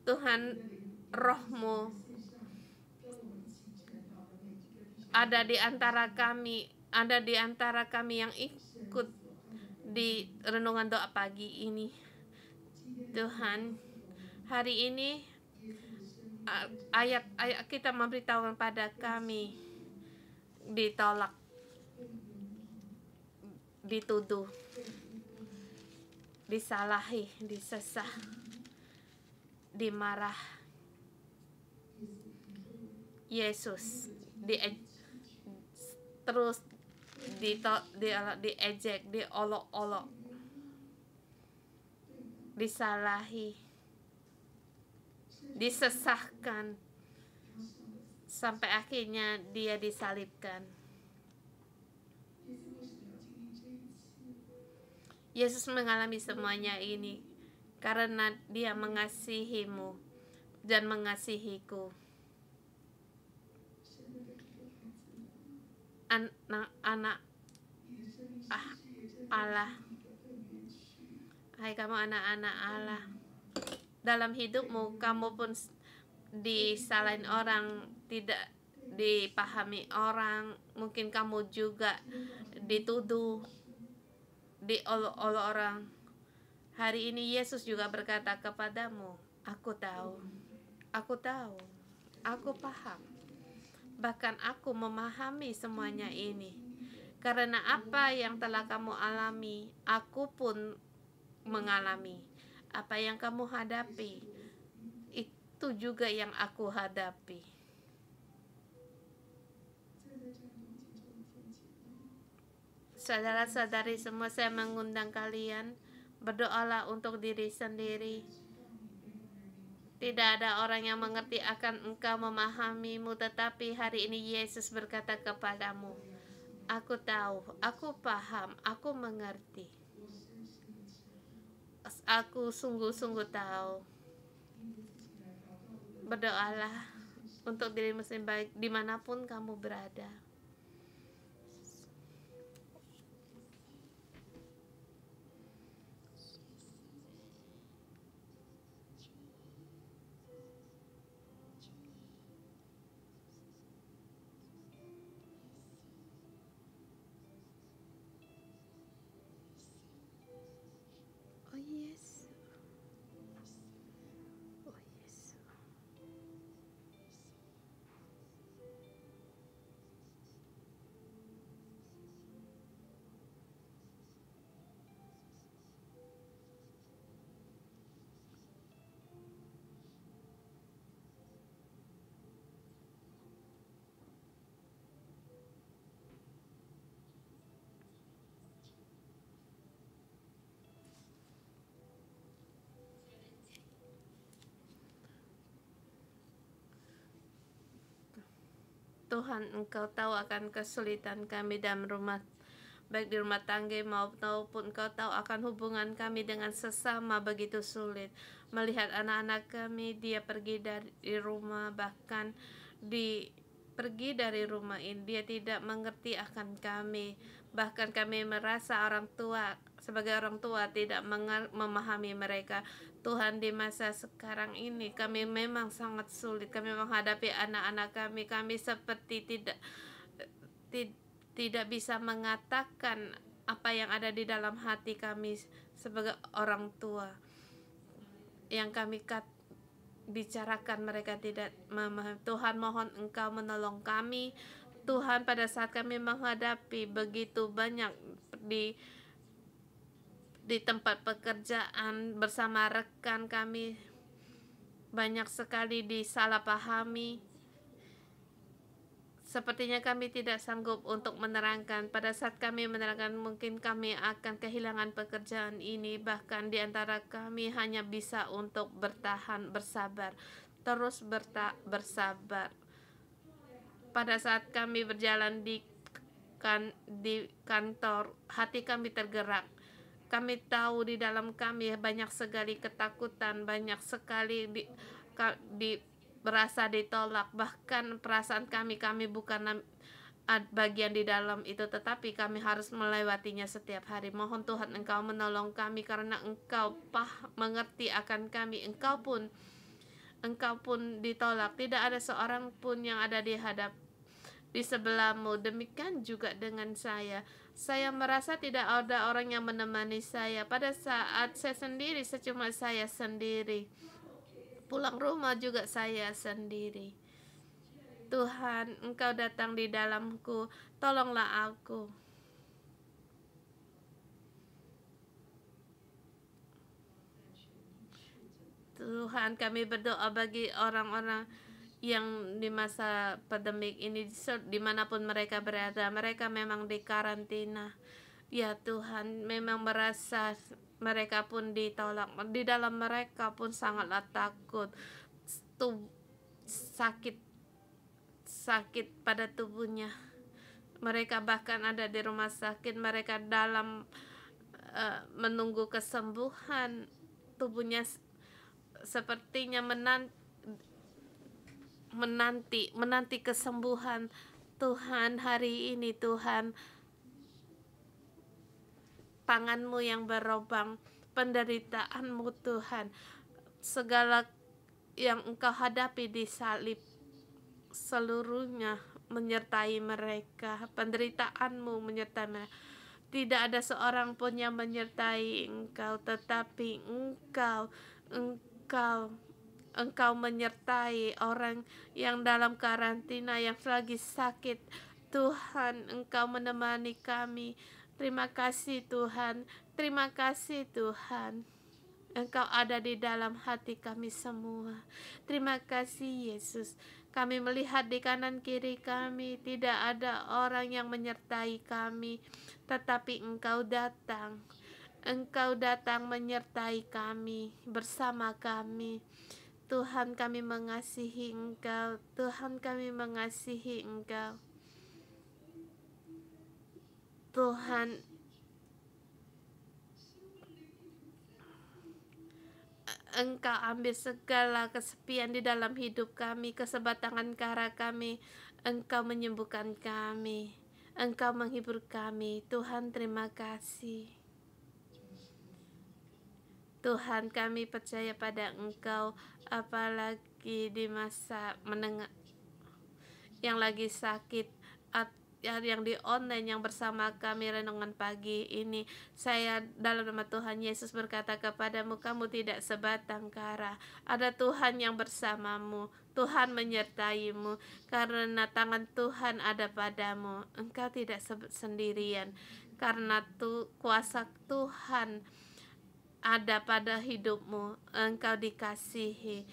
Tuhan, Roh-Mu ada di antara kami yang ikut di renungan doa pagi ini. Tuhan, hari ini ayat-ayat kita memberitahukan pada kami ditolak, dituduh, disalahi, disesah, dimarah. Yesus terus diejek, diolok-olok, disalahi, disesahkan, sampai akhirnya dia disalibkan. Yesus mengalami semuanya ini karena dia mengasihi-Mu dan mengasihiku. Anak-anak Allah, hai kamu anak-anak Allah, dalam hidupmu kamu pun disalahin orang, tidak dipahami orang, mungkin kamu juga dituduh, diolok-olok orang. Hari ini Yesus juga berkata kepadamu, aku tahu, aku paham. Bahkan aku memahami semuanya ini. Karena apa yang telah kamu alami, aku pun mengalami. Apa yang kamu hadapi, itu juga yang aku hadapi. Saudara-saudari semua, saya mengundang kalian berdoalah untuk diri sendiri. Tidak ada orang yang mengerti akan engkau memahamimu, tetapi hari ini Yesus berkata kepadamu, aku tahu, aku paham, aku mengerti. Aku sungguh-sungguh tahu. Berdoalah untuk dirimu sendiri baik dimanapun kamu berada. Oh yes. Oh yes. Tuhan, Engkau tahu akan kesulitan kami dalam rumah, baik di rumah tangga maupun Engkau tahu akan hubungan kami dengan sesama begitu sulit. Melihat anak-anak kami, dia pergi dari rumah, bahkan pergi dari rumah ini, dia tidak mengerti akan kami. Bahkan kami merasa orang tua, sebagai orang tua tidak memahami mereka. Tuhan, di masa sekarang ini kami memang sangat sulit. Kami menghadapi anak-anak kami seperti tidak bisa mengatakan apa yang ada di dalam hati kami sebagai orang tua. Yang kami bicarakan mereka tidak memahami. Tuhan, mohon Engkau menolong kami. Tuhan, pada saat kami menghadapi begitu banyak di tempat pekerjaan bersama rekan kami, banyak sekali disalahpahami. Sepertinya kami tidak sanggup untuk menerangkan. Pada saat kami menerangkan, mungkin kami akan kehilangan pekerjaan ini. Bahkan di antara kami hanya bisa untuk bertahan, bersabar, terus bersabar. Pada saat kami berjalan di kantor, hati kami tergerak. Kami tahu di dalam kami banyak sekali ketakutan, banyak sekali berasa ditolak. Bahkan perasaan kami bukan bagian di dalam itu, tetapi kami harus melewatinya setiap hari. Mohon Tuhan Engkau menolong kami, karena Engkau mengerti akan kami. Engkau pun ditolak. Tidak ada seorang pun yang ada di sebelahmu. Demikian juga dengan saya. Saya merasa tidak ada orang yang menemani saya. Pada saat saya sendiri, cuma saya sendiri. Pulang rumah juga saya sendiri. Tuhan, Engkau datang di dalamku. Tolonglah aku. Tuhan, kami berdoa bagi orang-orang yang di masa pandemik ini, dimanapun mereka berada, mereka memang di karantina. Ya Tuhan, memang merasa mereka pun ditolak. Di dalam mereka pun sangatlah takut. Sakit pada tubuhnya. Mereka bahkan ada di rumah sakit. Mereka dalam menunggu kesembuhan. Tubuhnya sepertinya menanti kesembuhan. Tuhan, hari ini Tuhan, tangan-Mu yang berobang, penderitaanmu Tuhan, segala yang Engkau hadapi di salib, seluruhnya menyertai mereka. Penderitaan-Mu menyertai mereka. Tidak ada seorang pun yang menyertai Engkau, tetapi Engkau menyertai orang yang dalam karantina, yang lagi sakit. Tuhan, Engkau menemani kami. Terima kasih Tuhan. Terima kasih Tuhan. Engkau ada di dalam hati kami semua. Terima kasih Yesus. Kami melihat di kanan kiri kami, tidak ada orang yang menyertai kami, tetapi Engkau datang. Engkau datang menyertai kami, bersama kami. Tuhan, kami mengasihi Engkau. Tuhan, kami mengasihi Engkau. Tuhan, Engkau ambil segala kesepian di dalam hidup kami, kesebatangan kara kami. Engkau menyembuhkan kami. Engkau menghibur kami. Tuhan, terima kasih. Tuhan, kami percaya pada Engkau, apalagi di masa menengah yang lagi sakit, yang di online yang bersama kami renungan pagi ini. Saya dalam nama Tuhan Yesus berkata kepadamu, kamu tidak sebatang kara. Ada Tuhan yang bersamamu. Tuhan menyertaimu, karena tangan Tuhan ada padamu. Engkau tidak sendirian, karena kuasa Tuhan ada pada hidupmu. Engkau dikasihi,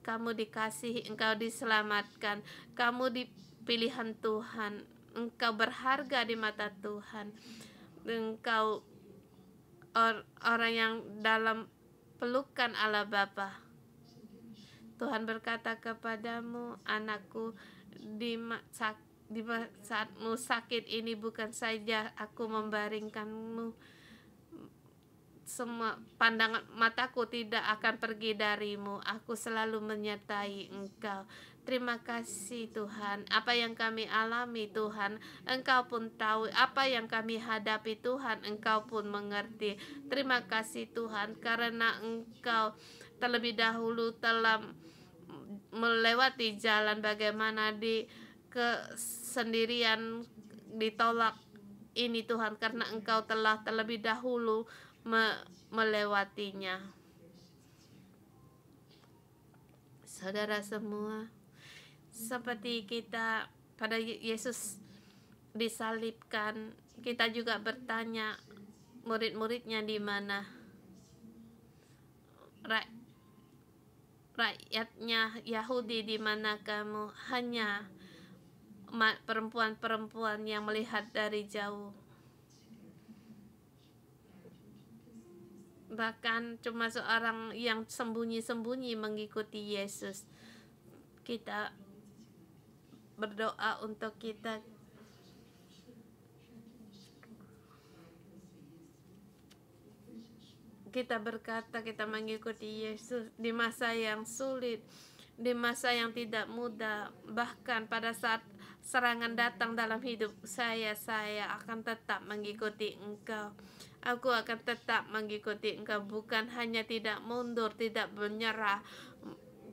kamu dikasihi, engkau diselamatkan, kamu pilihan Tuhan, engkau berharga di mata Tuhan. Engkau orang yang dalam pelukan Allah Bapa. Tuhan berkata kepadamu, anakku, di saatmu sakit ini bukan saja aku membaringkanmu, semua pandangan mataku tidak akan pergi darimu. Aku selalu menyertai engkau. Terima kasih Tuhan. Apa yang kami alami Tuhan, Engkau pun tahu. Apa yang kami hadapi Tuhan, Engkau pun mengerti. Terima kasih Tuhan, karena Engkau terlebih dahulu telah melewati jalan bagaimana di kesendirian, ditolak ini Tuhan, karena Engkau telah terlebih dahulu melewatinya. Saudara semua, seperti kita pada Yesus disalibkan, kita juga bertanya, murid-muridnya di mana? Rakyatnya Yahudi di mana kamu? Hanya perempuan-perempuan yang melihat dari jauh. Bahkan cuma seorang yang sembunyi-sembunyi mengikuti Yesus. Kita berdoa untuk kita berkata kita mengikuti Yesus di masa yang sulit, di masa yang tidak mudah. Bahkan pada saat serangan datang dalam hidup saya akan tetap mengikuti Engkau. Aku akan tetap mengikuti Engkau, bukan hanya tidak mundur, tidak menyerah.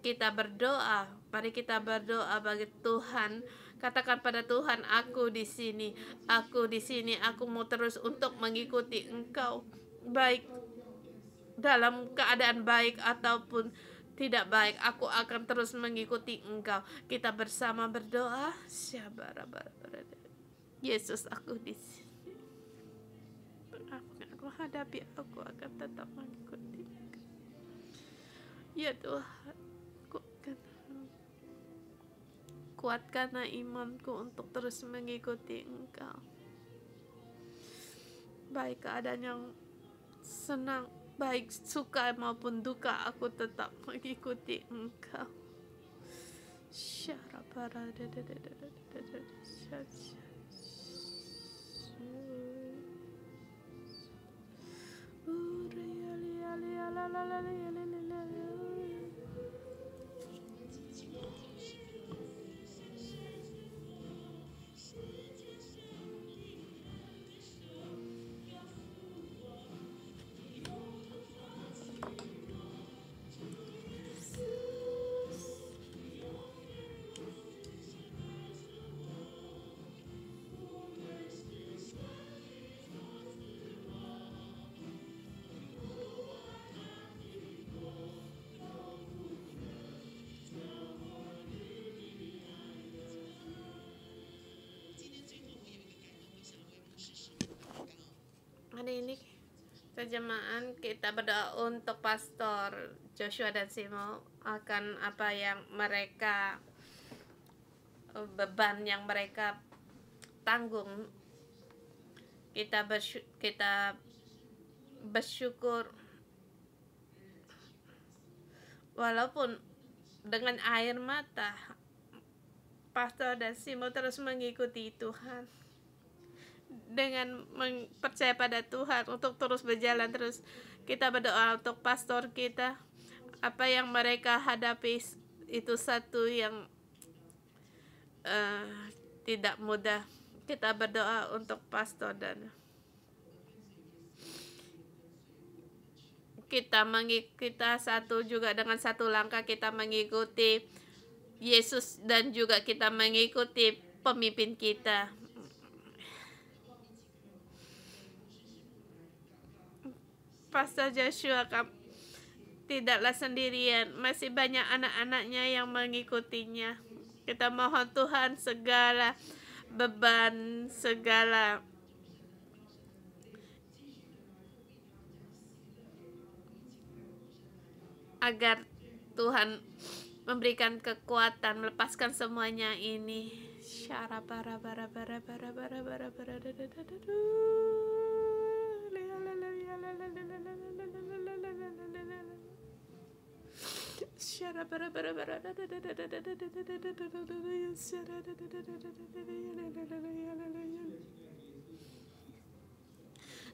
Kita berdoa, mari kita berdoa bagi Tuhan. Katakan pada Tuhan, aku di sini, aku mau terus untuk mengikuti Engkau, baik dalam keadaan baik ataupun tidak baik, aku akan terus mengikuti Engkau. Kita bersama berdoa. Yesus, aku di sini. Apa yang aku hadapi, aku akan tetap mengikuti Engkau. Ya Tuhan, kuatkanlah imanku untuk terus mengikuti Engkau. Baik keadaan yang senang, baik suka maupun duka, aku tetap mengikuti Engkau. Hari ini terjemahan kita berdoa untuk Pastor Joshua dan Simo akan apa yang mereka beban yang mereka tanggung. Kita bersyukur walaupun dengan air mata Pastor dan Simo terus mengikuti Tuhan dengan percaya pada Tuhan untuk terus berjalan terus. Kita berdoa untuk pastor kita, apa yang mereka hadapi itu satu yang tidak mudah. Kita berdoa untuk pastor dan kita satu juga dengan satu langkah kita mengikuti Yesus dan juga kita mengikuti pemimpin kita. Pastor Joshua tidaklah sendirian, masih banyak anak-anaknya yang mengikutinya. Kita mohon Tuhan segala beban, segala agar Tuhan memberikan kekuatan melepaskan semuanya ini.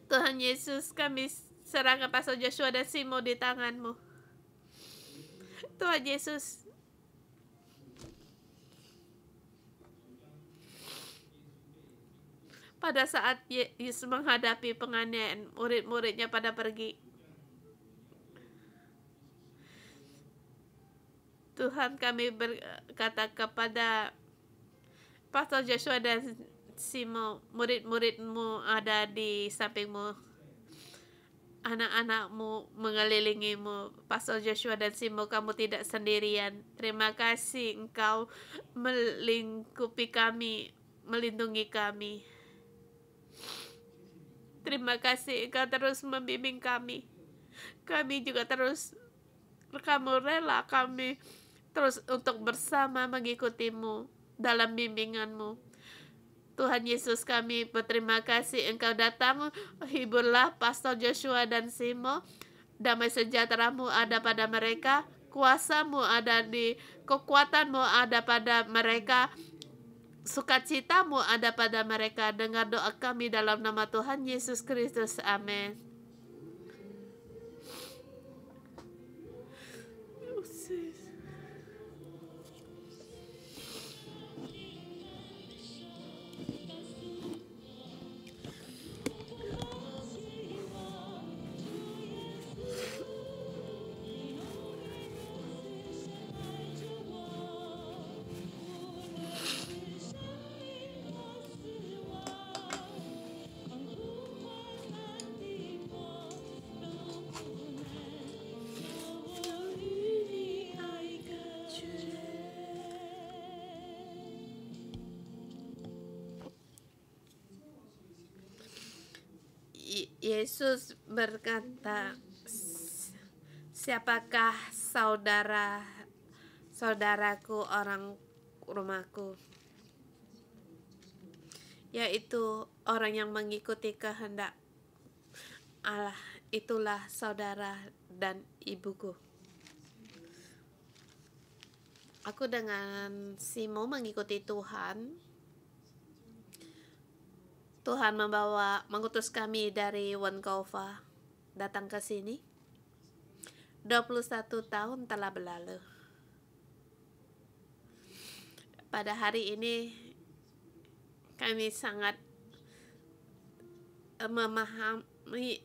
Tuhan Yesus, kami serahkan Pastor Joshua dan Simo di tangan-Mu. Tuhan Yesus, pada saat Yesus menghadapi penganiayaan, murid-muridnya pada pergi. Tuhan, kami berkata kepada Pastor Joshua dan Simo, murid-murid-Mu ada di samping-Mu, anak-anak-Mu mengelilingi-Mu. Pastor Joshua dan Simo, kamu tidak sendirian. Terima kasih Engkau melingkupi kami, melindungi kami. Terima kasih Engkau terus membimbing kami. Kami juga terus, kamu rela kami terus untuk bersama mengikuti-Mu dalam bimbingan-Mu. Tuhan Yesus, kami berterima kasih Engkau datang, hiburlah Pastor Joshua dan Simo. Damai sejahtera-Mu ada pada mereka, kuasa-Mu ada kekuatan-Mu ada pada mereka, sukacita-Mu ada pada mereka. Dengar doa kami dalam nama Tuhan Yesus Kristus. Amin. Yesus berkata, siapakah saudaraku, orang rumahku? Yaitu orang yang mengikuti kehendak Allah, itulah saudara dan ibuku. Aku dengan Simo mengikuti Tuhan. Tuhan mengutus kami dari Vancouver datang ke sini. 21 tahun telah berlalu. Pada hari ini kami sangat memahami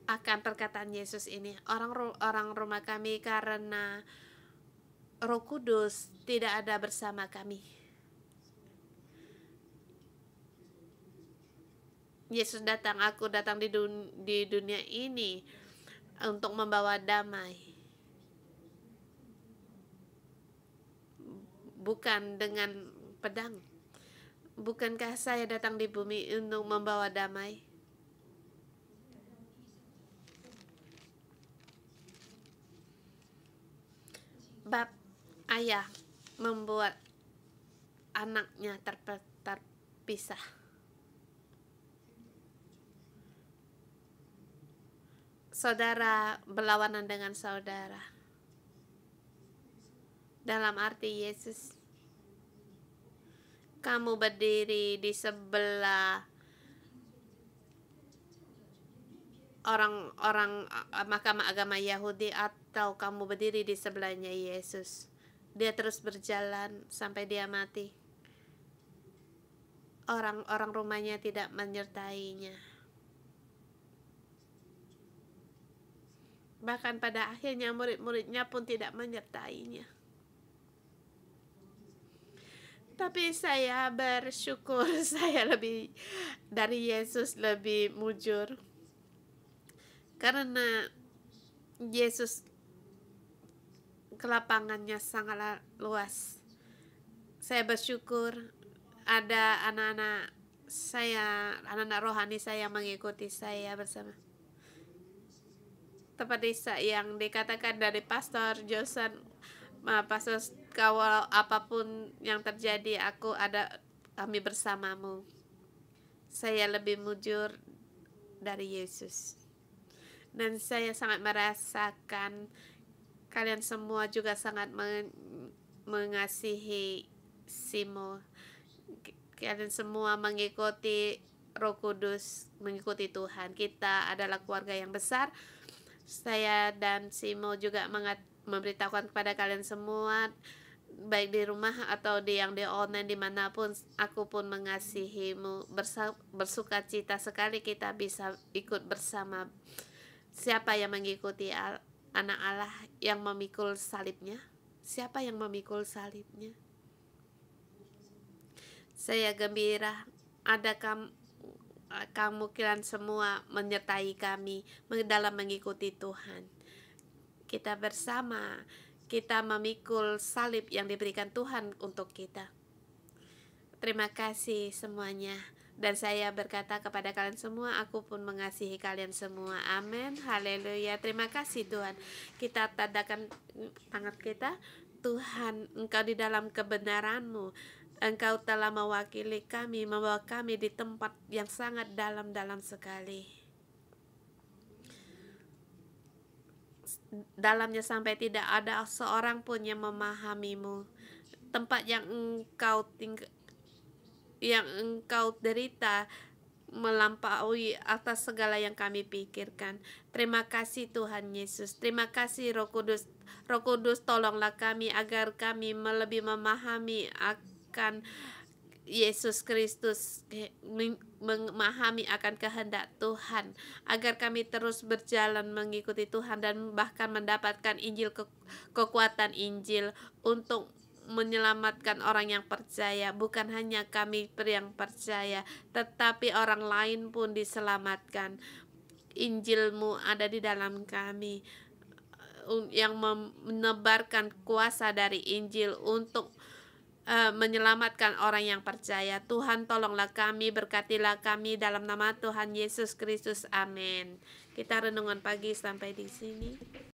akan perkataan Yesus ini. Orang rumah kami karena Roh Kudus tidak ada bersama kami. Yesus datang, aku datang di dunia ini untuk membawa damai. Bukan dengan pedang. Bukankah saya datang di bumi untuk membawa damai? Ayah membuat anaknya terpisah. Saudara berlawanan dengan saudara. Dalam arti Yesus, kamu berdiri di sebelah orang-orang mahkamah agama Yahudi atau kamu berdiri di sebelahnya Yesus. Dia terus berjalan sampai dia mati. Orang-orang rumahnya tidak menyertainya. Bahkan pada akhirnya murid-muridnya pun tidak menyertainya. Tapi saya bersyukur saya lebih dari Yesus, lebih mujur. Karena Yesus kelapangannya sangatlah luas. Saya bersyukur ada anak-anak saya, anak-anak rohani saya mengikuti saya bersama. Tempat yang dikatakan dari Pastor Johnson, Pastor, kalau apapun yang terjadi, kami bersamamu. Saya lebih mujur dari Yesus. Dan saya sangat merasakan kalian semua juga sangat mengasihi Simo. Kalian semua mengikuti Roh Kudus, mengikuti Tuhan. Kita adalah keluarga yang besar. Saya dan Simo juga memberitahukan kepada kalian semua, baik di rumah atau di online, dimanapun, aku pun mengasihimu. Bersuka cita sekali kita bisa ikut bersama. Siapa yang mengikuti anak Allah yang memikul salibnya? Siapa yang memikul salibnya? Saya gembira ada kamu kalian semua menyertai kami dalam mengikuti Tuhan. Kita bersama, kita memikul salib yang diberikan Tuhan untuk kita. Terima kasih semuanya. Dan saya berkata kepada kalian semua, aku pun mengasihi kalian semua. Amin. Haleluya. Terima kasih Tuhan. Kita tadakan tangan kita. Tuhan, Engkau di dalam kebenaran-Mu. Engkau telah mewakili kami, membawa kami di tempat yang sangat dalam sekali. Dalamnya sampai tidak ada seorang pun yang memahami-Mu. Tempat yang Engkau derita melampaui atas segala yang kami pikirkan. Terima kasih Tuhan Yesus. Terima kasih Roh Kudus. Roh Kudus, tolonglah kami agar kami lebih memahami akan Yesus Kristus, memahami akan kehendak Tuhan, agar kami terus berjalan mengikuti Tuhan dan bahkan mendapatkan Injil, kekuatan Injil untuk menyelamatkan orang yang percaya. Bukan hanya kami yang percaya, tetapi orang lain pun diselamatkan. Injil-Mu ada di dalam kami, yang menebarkan kuasa dari Injil untuk menyelamatkan orang yang percaya. Tuhan, tolonglah kami, berkatilah kami dalam nama Tuhan Yesus Kristus. Amin. Kita renungan pagi sampai di sini.